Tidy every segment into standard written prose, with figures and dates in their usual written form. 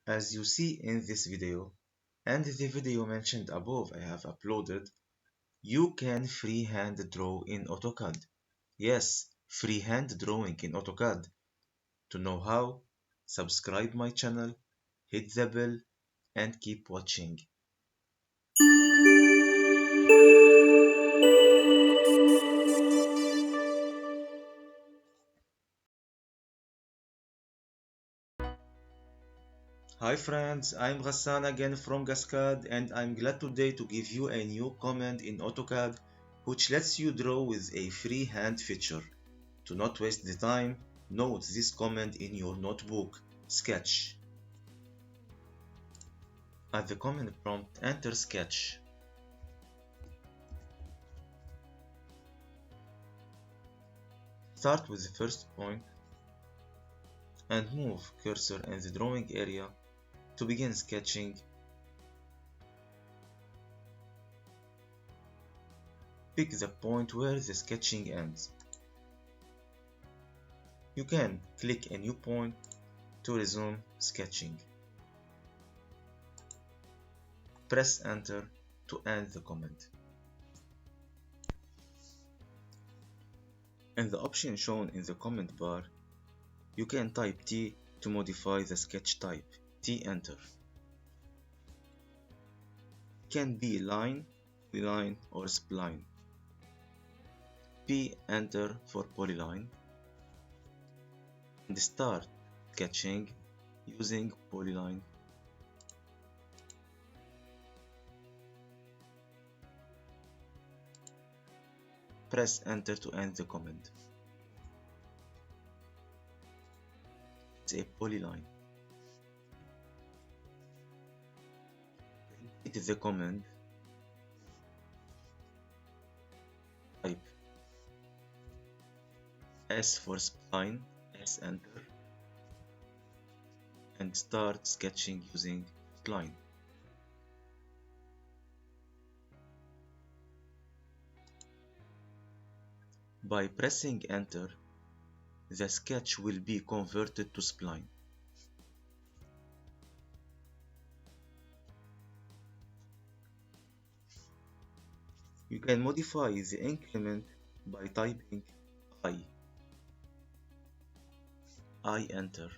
As you see in this video, and the video mentioned above I have uploaded, you can freehand draw in AutoCAD. Yes, freehand drawing in AutoCAD. To know how, subscribe my channel, hit the bell, and keep watching. Hi friends, I'm Ghassan again from Gascad, and I'm glad today to give you a new command in AutoCAD which lets you draw with a freehand feature. To not waste the time, note this command in your notebook. Sketch. At the command prompt, enter sketch. Start with the first point and move cursor in the drawing area to begin sketching. Pick the point where the sketching ends. You can click a new point to resume sketching. Press enter to end the command. In the option shown in the comment bar, you can type T to modify the sketch type. T enter. It can be line, polyline or spline. P enter for polyline. And start sketching using polyline. Press enter to end the command. It's a polyline. Repeat the command. Type S for spline, S enter, and start sketching using spline. By pressing enter, the sketch will be converted to spline. You can modify the increment by typing I enter.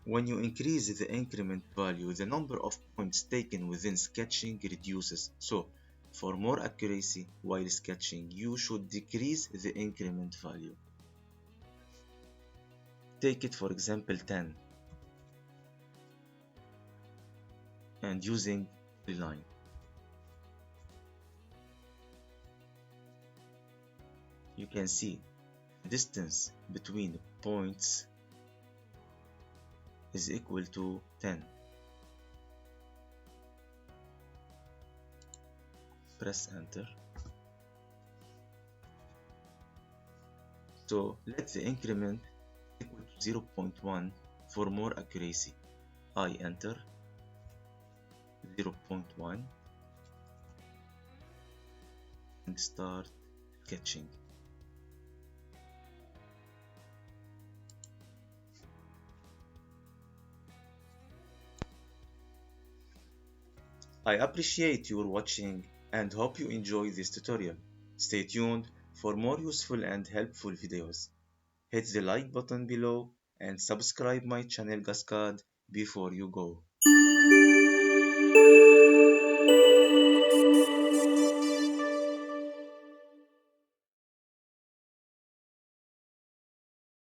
When you increase the increment value, the number of points taken within sketching reduces. So, for more accuracy while sketching, you should decrease the increment value. Take it for example 10 and using polyline. You can see the distance between points is equal to 10. Press enter. So let the increment equal to 0.1 for more accuracy. I enter 0.1 and start sketching. I appreciate your watching and hope you enjoy this tutorial. Stay tuned for more useful and helpful videos. Hit the like button below and subscribe my channel Gascad before you go.